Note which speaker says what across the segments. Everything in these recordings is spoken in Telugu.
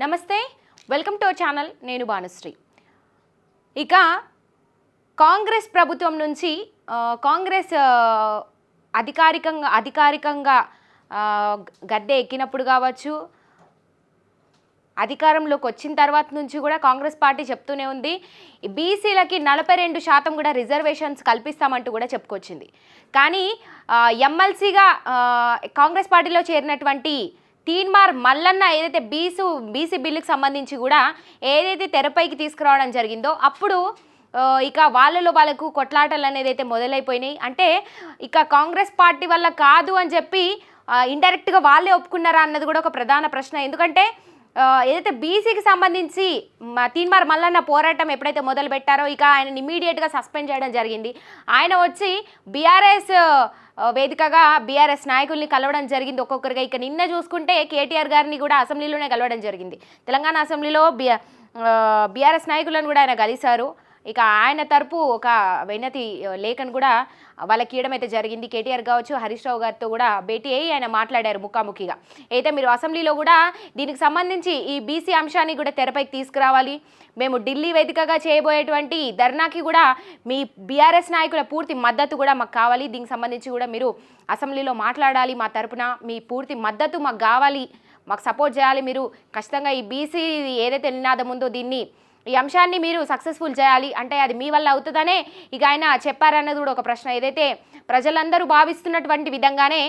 Speaker 1: నమస్తే, వెల్కమ్ టు అవర్ ఛానల్. నేను భానుశ్రీ. ఇక కాంగ్రెస్ ప్రభుత్వం నుంచి కాంగ్రెస్ అధికారికంగా గద్దె ఎక్కినప్పుడు కావచ్చు, అధికారంలోకి వచ్చిన తర్వాత నుంచి కూడా కాంగ్రెస్ పార్టీ చెప్తూనే ఉంది బీసీలకి 42% కూడా రిజర్వేషన్స్ కల్పిస్తామంటూ కూడా చెప్పుకొచ్చింది. కానీ ఎమ్మెల్సీగా కాంగ్రెస్ పార్టీలో చేరినటువంటి తీన్మార్ మల్లన్న ఏదైతే బీసీ బిల్లుకి సంబంధించి కూడా ఏదైతే తెరపైకి తీసుకురావడం జరిగిందో అప్పుడు ఇక వాళ్ళకు కొట్లాటలు అనేది అయితే మొదలైపోయినాయి. అంటే ఇక కాంగ్రెస్ పార్టీ వల్ల కాదు అని చెప్పి ఇండైరెక్ట్గా వాళ్ళే ఒప్పుకున్నారా అన్నది కూడా ఒక ప్రధాన ప్రశ్న. ఎందుకంటే ఏదైతే బీసీకి సంబంధించి తీన్మార్ మల్లన్న పోరాటం ఎప్పుడైతే మొదలు పెట్టారో ఇక ఆయన ఇమీడియట్గా సస్పెండ్ చేయడం జరిగింది. ఆయన వచ్చి బీఆర్ఎస్ వేదికగా బీఆర్ఎస్ నాయకుల్ని కలవడం జరిగింది ఒక్కొక్కరిగా. ఇక నిన్న చూసుకుంటే కేటీఆర్ గారిని కూడా అసెంబ్లీలోనే కలవడం జరిగింది. తెలంగాణ అసెంబ్లీలో బీఆర్ఎస్ నాయకులను కూడా ఆయన కలిశారు. ఇక ఆయన తరపు ఒక వినతి లేఖను కూడా వాళ్ళకి ఇవ్వడం అయితే జరిగింది. కేటీఆర్ కావచ్చు, హరీష్ రావు గారితో కూడా భేటీ అయ్యి ఆయన మాట్లాడారు ముఖాముఖిగా. అయితే మీరు అసెంబ్లీలో కూడా దీనికి సంబంధించి ఈ బీసీ అంశాన్ని కూడా తెరపైకి తీసుకురావాలి, మేము ఢిల్లీ వేదికగా చేయబోయేటువంటి ధర్నాకి కూడా మీ బీఆర్ఎస్ నాయకుల పూర్తి మద్దతు కూడా మాకు కావాలి, దీనికి సంబంధించి కూడా మీరు అసెంబ్లీలో మాట్లాడాలి, మా తరపున మీ పూర్తి మద్దతు మాకు కావాలి, మాకు సపోర్ట్ చేయాలి, మీరు ఖచ్చితంగా ఈ బీసీ ఏదైతే నినాదం ఉందో ఈ అంశాన్ని మీరు సక్సెస్ఫుల్ చేయాలి అంటే అది మీ వల్ల అవుతుందనే ఇక ఆయన చెప్పారన్నది కూడా ఒక ప్రశ్న. ఏదైతే ప్రజలందరూ భావిస్తున్నటువంటి విధంగానే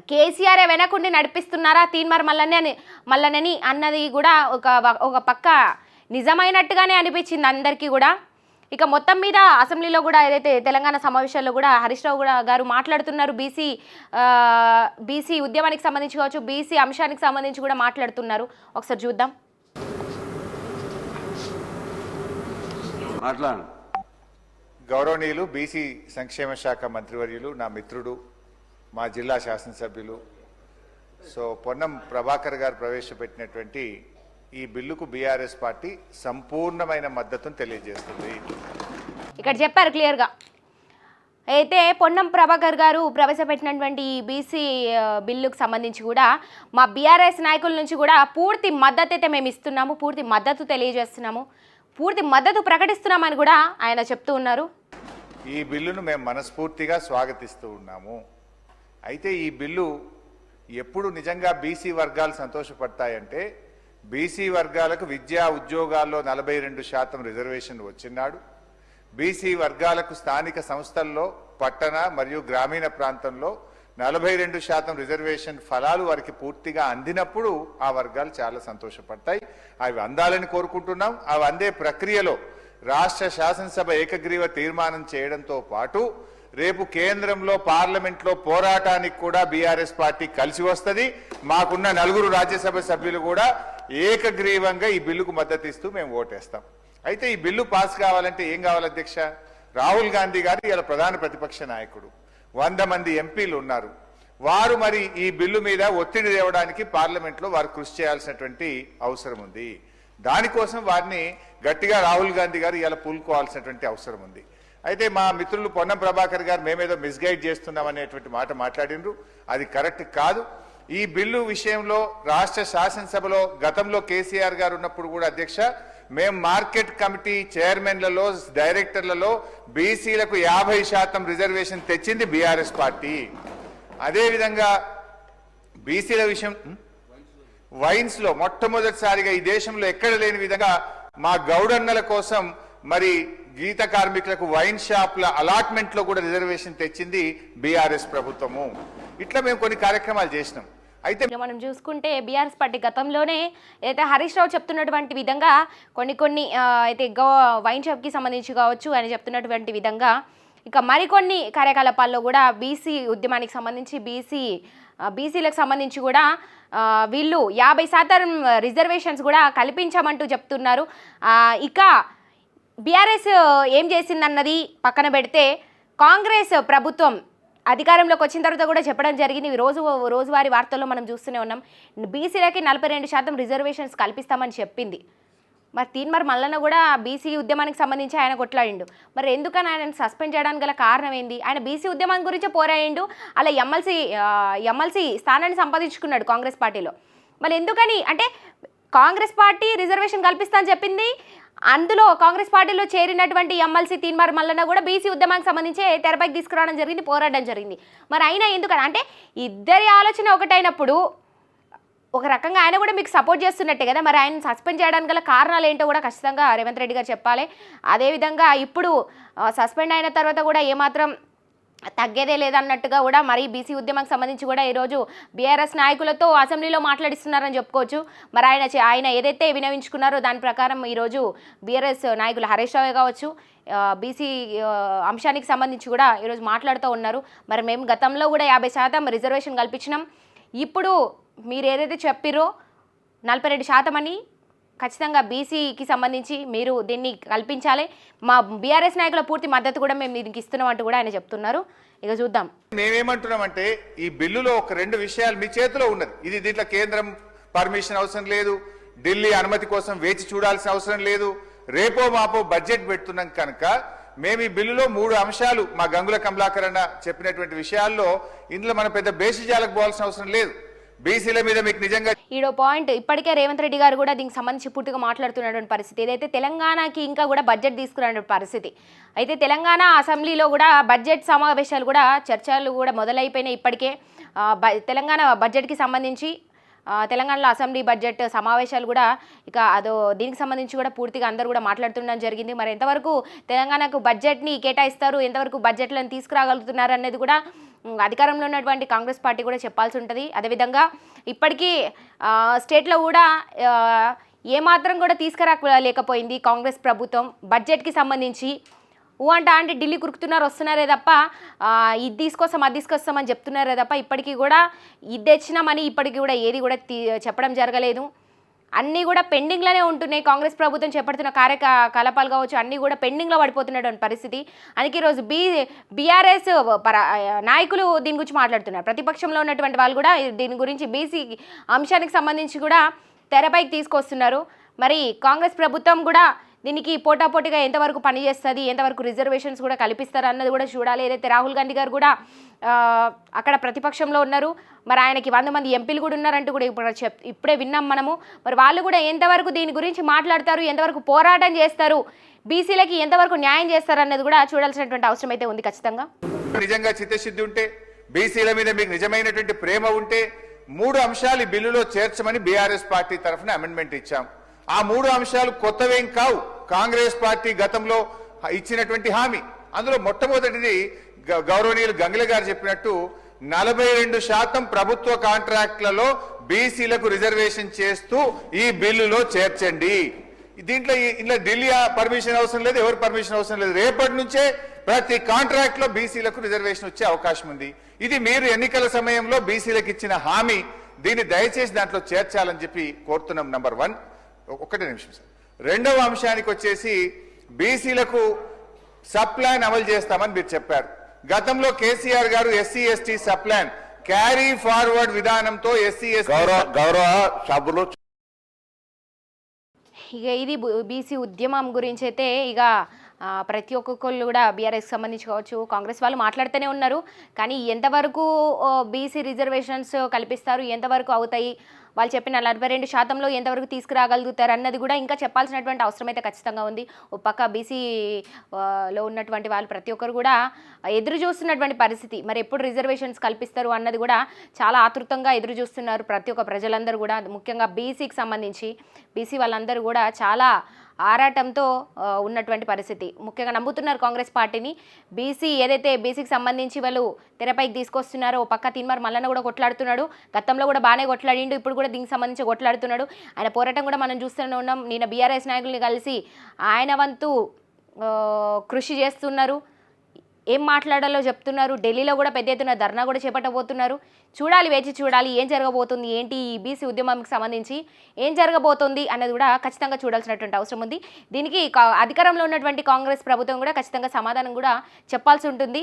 Speaker 1: కేసీఆర్ వెనకుండి నడిపిస్తున్నారా తీన్మార్ మల్లన్నని అన్నది కూడా ఒక పక్క నిజమైనట్టుగానే అనిపించింది అందరికీ కూడా. ఇక మొత్తం మీద అసెంబ్లీలో కూడా ఏదైతే తెలంగాణ సమావేశాల్లో కూడా హరీష్ రావు గారు మాట్లాడుతున్నారు, బీసీ ఉద్యమానికి సంబంధించి కావచ్చు, బీసీ అంశానికి సంబంధించి కూడా మాట్లాడుతున్నారు. ఒకసారి చూద్దాం.
Speaker 2: గౌరవనీయులు బీసీ సంక్షేమ శాఖ మంత్రివర్యులు, నా మిత్రుడు, మా జిల్లా శాసనసభ్యులు పొన్నం ప్రభాకర్ గారు ప్రవేశపెట్టినటువంటి ఈ బిల్లుకు బీఆర్ఎస్ పార్టీ సంపూర్ణమైన మద్దతును తెలియజేస్తుంది.
Speaker 1: ఇక్కడ చెప్పారు క్లియర్గా. అయితే పొన్నం ప్రభాకర్ గారు ప్రవేశపెట్టినటువంటి ఈ బీసీ బిల్లుకు సంబంధించి కూడా మా బీఆర్ఎస్ నాయకుల నుంచి కూడా పూర్తి మద్దతు అయితే మేము ఇస్తున్నాము, పూర్తి మద్దతు తెలియజేస్తున్నాము, పూర్తి మద్దతు ప్రకటిస్తున్నామని కూడా ఆయన చెప్తూ ఉన్నారు.
Speaker 2: ఈ బిల్లును మేము మనస్ఫూర్తిగా స్వాగతిస్తూ ఉన్నాము. అయితే ఈ బిల్లు ఎప్పుడు నిజంగా బీసీ వర్గాలు సంతోషపడతాయంటే బీసీ వర్గాలకు విద్యా ఉద్యోగాల్లో 42% రిజర్వేషన్ వచ్చినాడు, బీసీ వర్గాలకు స్థానిక సంస్థల్లో పట్టణ మరియు గ్రామీణ ప్రాంతంలో 42% రిజర్వేషన్ ఫలాలు వారికి పూర్తిగా అందినప్పుడు ఆ వర్గాలు చాలా సంతోషపడతాయి. అవి అందాలని కోరుకుంటున్నాం. అవి అందే ప్రక్రియలో రాష్ట్ర శాసనసభ ఏకగ్రీవ తీర్మానం చేయడంతో పాటు రేపు కేంద్రంలో పార్లమెంట్లో పోరాటానికి కూడా బీఆర్ఎస్ పార్టీ కలిసి వస్తుంది. మాకున్న 4 రాజ్యసభ సభ్యులు కూడా ఏకగ్రీవంగా ఈ బిల్లుకు మద్దతు ఇస్తూ మేము ఓటేస్తాం. అయితే ఈ బిల్లు పాస్ కావాలంటే ఏం కావాలి అధ్యక్ష? రాహుల్ గాంధీ గారు ఇలా ప్రధాన ప్రతిపక్ష నాయకుడు, 100 మంది ఎంపీలు ఉన్నారు. వారు మరి ఈ బిల్లు మీద ఒత్తిడి తేవడానికి పార్లమెంట్లో వారు కృషి చేయాల్సినటువంటి అవసరం ఉంది. దానికోసం వారిని గట్టిగా రాహుల్ గాంధీ గారు ఇలా పూనుకోవాల్సినటువంటి అవసరం ఉంది. అయితే మా మిత్రులు పొన్నం ప్రభాకర్ గారు మేమేదో మిస్గైడ్ చేస్తున్నాం అనేటువంటి మాట మాట్లాడినరు. అది కరెక్ట్ కాదు. ఈ బిల్లు విషయంలో రాష్ట్ర శాసనసభలో గతంలో కేసీఆర్ గారు ఉన్నప్పుడు కూడా అధ్యక్ష మేము మార్కెట్ కమిటీ చైర్మన్లలో, డైరెక్టర్లలో బీసీలకు 50% రిజర్వేషన్ తెచ్చింది బీఆర్ఎస్ పార్టీ. అదేవిధంగా బీసీల విషయం వైన్స్ లో మొట్టమొదటిసారిగా ఈ దేశంలో ఎక్కడ లేని విధంగా మా గౌడన్నల కోసం మరి గీత కార్మికులకు వైన్ షాప్ల అలాట్మెంట్ లో కూడా రిజర్వేషన్ తెచ్చింది బీఆర్ఎస్ ప్రభుత్వము. ఇట్లా మేము కొన్ని కార్యక్రమాలు చేసినాం. అయితే
Speaker 1: మనం చూసుకుంటే బీఆర్ఎస్ పార్టీ గతంలోనే అయితే హరీష్ రావు చెప్తున్నటువంటి విధంగా కొన్ని అయితే వైన్ షాప్కి సంబంధించి కావచ్చు ఆయన చెప్తున్నటువంటి విధంగా ఇక మరికొన్ని కార్యకలాపాల్లో కూడా బీసీ ఉద్యమానికి సంబంధించి బీసీలకు సంబంధించి కూడా వీళ్ళు 50% రిజర్వేషన్స్ కూడా కల్పించామంటూ చెప్తున్నారు. ఇక బీఆర్ఎస్ ఏం చేసిందన్నది పక్కన పెడితే కాంగ్రెస్ ప్రభుత్వం అధికారంలోకి వచ్చిన తర్వాత కూడా చెప్పడం జరిగింది. రోజువారీ వార్తల్లో మనం చూస్తూనే ఉన్నాం, బీసీలకి 42% రిజర్వేషన్స్ కల్పిస్తామని చెప్పింది. మరి తీన్మార్ మల్లన్న కూడా బీసీ ఉద్యమానికి సంబంధించి ఆయన కొట్లాడిండు. మరి ఎందుకని ఆయన సస్పెండ్ చేయడానికి గల కారణం ఏంది? ఆయన బీసీ ఉద్యమం గురించి పోరాడిండు, అలా ఎమ్మెల్సీ స్థానాన్ని సంపాదించుకున్నాడు కాంగ్రెస్ పార్టీలో. మరి ఎందుకని అంటే కాంగ్రెస్ పార్టీ రిజర్వేషన్ కల్పిస్తా అని చెప్పింది. అందులో కాంగ్రెస్ పార్టీలో చేరినటువంటి ఎమ్మెల్సీ తీన్మార్ మల్లన్న కూడా బీసీ ఉద్యమానికి సంబంధించి తెరపైకి తీసుకురావడం జరిగింది, పోరాడడం జరిగింది. మరి అయినా ఎందుకని అంటే ఇద్దరి ఆలోచన ఒకటైనప్పుడు ఒక రకంగా ఆయన కూడా మీకు సపోర్ట్ చేస్తున్నట్టే కదా. మరి ఆయన సస్పెండ్ చేయడానికి గల కారణాలు ఏంటో కూడా ఖచ్చితంగా రేవంత్ రెడ్డి గారు చెప్పాలి. అదేవిధంగా ఇప్పుడు సస్పెండ్ అయిన తర్వాత కూడా ఏమాత్రం తగ్గేదే లేదన్నట్టుగా కూడా మరి బీసీ ఉద్యమానికి సంబంధించి కూడా ఈరోజు బీఆర్ఎస్ నాయకులతో అసెంబ్లీలో మాట్లాడిస్తున్నారని చెప్పుకోవచ్చు. మరి ఆయన ఏదైతే వినవించుకున్నారో దాని ప్రకారం ఈరోజు బీఆర్ఎస్ నాయకులు హరీష్ రావు కావచ్చు బీసీ అంశానికి సంబంధించి కూడా ఈరోజు మాట్లాడుతూ ఉన్నారు. మరి మేము గతంలో కూడా 50% రిజర్వేషన్ కల్పించినాం, ఇప్పుడు మీరు ఏదైతే చెప్పిరో 42% అని ఖచ్చితంగా బీసీకి సంబంధించి మీరు దీన్ని కల్పించాలి, మా బీఆర్ఎస్ నాయకుల పూర్తి మద్దతు కూడా మేము దీనికి ఇస్తున్నాం అంటూ కూడా ఆయన చెప్తున్నారు. ఇక చూద్దాం.
Speaker 2: మేమేమంటున్నామంటే ఈ బిల్లులో ఒక 2 విషయాలు మీ చేతిలో ఉన్నది. ఇది దీంట్లో కేంద్రం పర్మిషన్ అవసరం లేదు, ఢిల్లీ అనుమతి కోసం వేచి చూడాల్సిన అవసరం లేదు, రేపో మాపో బడ్జెట్ పెడుతున్నాం కనుక మేము ఈ బిల్లులో 3 అంశాలు మా గంగుల కమలాకరణ చెప్పినటువంటి విషయాల్లో ఇందులో మనం పెద్ద బేసిజాలకు పోవాల్సిన అవసరం లేదు. బీసీల మీద మీకు నిజంగా
Speaker 1: ఈడో పాయింట్, ఇప్పటికే రేవంత్ రెడ్డి గారు కూడా దీనికి సంబంధించి పూర్తిగా మాట్లాడుతున్నటువంటి పరిస్థితి. ఏదైతే తెలంగాణకి ఇంకా కూడా బడ్జెట్ తీసుకున్నటువంటి పరిస్థితి అయితే తెలంగాణ అసెంబ్లీలో కూడా బడ్జెట్ సమావేశాలు కూడా చర్చలు కూడా మొదలైపోయినాయి. ఇప్పటికే తెలంగాణ బడ్జెట్కి సంబంధించి తెలంగాణలో అసెంబ్లీ బడ్జెట్ సమావేశాలు కూడా ఇక దీనికి సంబంధించి కూడా పూర్తిగా అందరూ కూడా మాట్లాడుతుండడం జరిగింది. మరి ఎంతవరకు తెలంగాణకు బడ్జెట్ని కేటాయిస్తారు, ఎంతవరకు బడ్జెట్లను తీసుకురాగలుగుతున్నారు అనేది కూడా అధికారంలో ఉన్నటువంటి కాంగ్రెస్ పార్టీ కూడా చెప్పాల్సి ఉంటుంది. అదేవిధంగా ఇప్పటికీ స్టేట్లో కూడా ఏమాత్రం కూడా తీసుకురాలేకపోయింది కాంగ్రెస్ ప్రభుత్వం బడ్జెట్కి సంబంధించి. అంటే ఢిల్లీ కురుకుతున్నారు, వస్తున్నారే తప్ప ఇది తీసుకొస్తాం అది తీసుకొస్తామని చెప్తున్నారే తప్ప ఇప్పటికీ కూడా ఇది తెచ్చినామని ఇప్పటికీ కూడా ఏది కూడా చెప్పడం జరగలేదు. అన్నీ కూడా పెండింగ్లోనే ఉంటున్నాయి. కాంగ్రెస్ ప్రభుత్వం చేపడుతున్న కార్యకలాపాలు కావచ్చు అన్నీ కూడా పెండింగ్లో పడిపోతున్నటువంటి పరిస్థితి. అందుకే ఈరోజు బీఆర్ఎస్ నాయకులు దీని గురించి మాట్లాడుతున్నారు. ప్రతిపక్షంలో ఉన్నటువంటి వాళ్ళు కూడా దీని గురించి బీసీ అంశానికి సంబంధించి కూడా తెరపైకి తీసుకొస్తున్నారు. మరి కాంగ్రెస్ ప్రభుత్వం కూడా దీనికి పోటాపోటీగా ఎంతవరకు పనిచేస్తుంది, ఎంతవరకు రిజర్వేషన్స్ కూడా కల్పిస్తారు అన్నది కూడా చూడాలి. ఏదైతే రాహుల్ గాంధీ గారు కూడా అక్కడ ప్రతిపక్షంలో ఉన్నారు, మరి ఆయనకి 100 మంది ఎంపీలు కూడా ఉన్నారంటూ కూడా ఇప్పుడే విన్నాం మనము. మరి వాళ్ళు కూడా ఎంతవరకు దీని గురించి మాట్లాడతారు, ఎంతవరకు పోరాటం చేస్తారు, బీసీలకి ఎంతవరకు న్యాయం చేస్తారు అన్నది కూడా చూడాల్సినటువంటి అవసరం అయితే ఉంది. ఖచ్చితంగా
Speaker 2: నిజంగా చిత్తశుద్ధి ఉంటే, బీసీల మీద మీకు నిజమైనటువంటి ప్రేమ ఉంటే 3 అంశాలు ఈ బిల్లులో చేర్చమని బీఆర్ఎస్ పార్టీ తరఫున అమెండ్మెంట్ ఇచ్చాం. ఆ 3 అంశాలు కొత్తవేం కావు, కాంగ్రెస్ పార్టీ గతంలో ఇచ్చినటువంటి హామీ. అందులో మొట్టమొదటిది గౌరవనీయులు గంగుల గారు చెప్పినట్టు 42% ప్రభుత్వ కాంట్రాక్ట్లలో బీసీలకు రిజర్వేషన్ చేస్తూ ఈ బిల్లులో చేర్చండి. దీంట్లో ఇంట్లో ఢిల్లీ పర్మిషన్ అవసరం లేదు, ఎవరు పర్మిషన్ అవసరం లేదు. రేపటి నుంచే ప్రతి కాంట్రాక్ట్ లో బీసీలకు రిజర్వేషన్ వచ్చే అవకాశం ఉంది. ఇది మీరు ఎన్నికల సమయంలో బీసీలకు ఇచ్చిన హామీ. దీన్ని దయచేసి దాంట్లో చేర్చాలని చెప్పి కోరుతున్నాం. నంబర్ 1. 1 నిమిషం సార్. 2వ అంశానికి వచ్చేసి బీసీలకు సప్లాన్ అమలు చేస్తామని మీరు చెప్పారు. గతంలో కేసీఆర్ గారు SC ST subplan carry forward విధానంతో ఎస్సీ ఎస్టీ గౌరవ సభలో
Speaker 1: ఇక ఇది బీసీ ఉద్యమం గురించి అయితే ఇక ప్రతి ఒక్కొక్కళ్ళు కూడా బీఆర్ఎస్కి సంబంధించి కావచ్చు కాంగ్రెస్ వాళ్ళు మాట్లాడుతూనే ఉన్నారు. కానీ ఎంతవరకు బీసీ రిజర్వేషన్స్ కల్పిస్తారు, ఎంతవరకు అవుతాయి, వాళ్ళు చెప్పిన 42%లో ఎంతవరకు తీసుకురాగలుగుతారు అన్నది కూడా ఇంకా చెప్పాల్సినటువంటి అవసరం అయితే ఖచ్చితంగా ఉంది. ఒక పక్క బీసీలో ఉన్నటువంటి వాళ్ళు ప్రతి ఒక్కరు కూడా ఎదురు చూస్తున్నటువంటి పరిస్థితి. మరి ఎప్పుడు రిజర్వేషన్స్ కల్పిస్తారు అన్నది కూడా చాలా ఆతృతంగా ఎదురు చూస్తున్నారు ప్రతి ఒక్క ప్రజలందరూ కూడా. ముఖ్యంగా బీసీకి సంబంధించి బీసీ వాళ్ళందరూ కూడా చాలా ఆరాటంతో ఉన్నటువంటి పరిస్థితి. ముఖ్యంగా నమ్ముతున్నారు కాంగ్రెస్ పార్టీని. బీసీ ఏదైతే బీసీకి సంబంధించి వాళ్ళు తెరపైకి తీసుకొస్తున్నారో, పక్క తీన్మార్ మల్లన్న కూడా కొట్లాడుతున్నాడు, గతంలో కూడా బాగానే కొట్లాడిండు, ఇప్పుడు కూడా దీనికి సంబంధించి కొట్లాడుతున్నాడు. ఆయన పోరాటం కూడా మనం చూస్తూనే ఉన్నాం. నిన్న బీఆర్ఎస్ నాయకుల్ని కలిసి ఆయన వంతు కృషి చేస్తున్నారు, ఏం మాట్లాడాలో చెప్తున్నారు. ఢిల్లీలో కూడా పెద్ద ఎత్తున ధర్నా కూడా చేపట్టబోతున్నారు. చూడాలి, వేచి చూడాలి ఏం జరగబోతుంది, ఏంటి ఈ బీసీ ఉద్యమానికి సంబంధించి ఏం జరగబోతుంది అన్నది కూడా ఖచ్చితంగా చూడాల్సినటువంటి అవసరం ఉంది. దీనికి అధికారంలో ఉన్నటువంటి కాంగ్రెస్ ప్రభుత్వం కూడా ఖచ్చితంగా సమాధానం కూడా చెప్పాల్సి ఉంటుంది.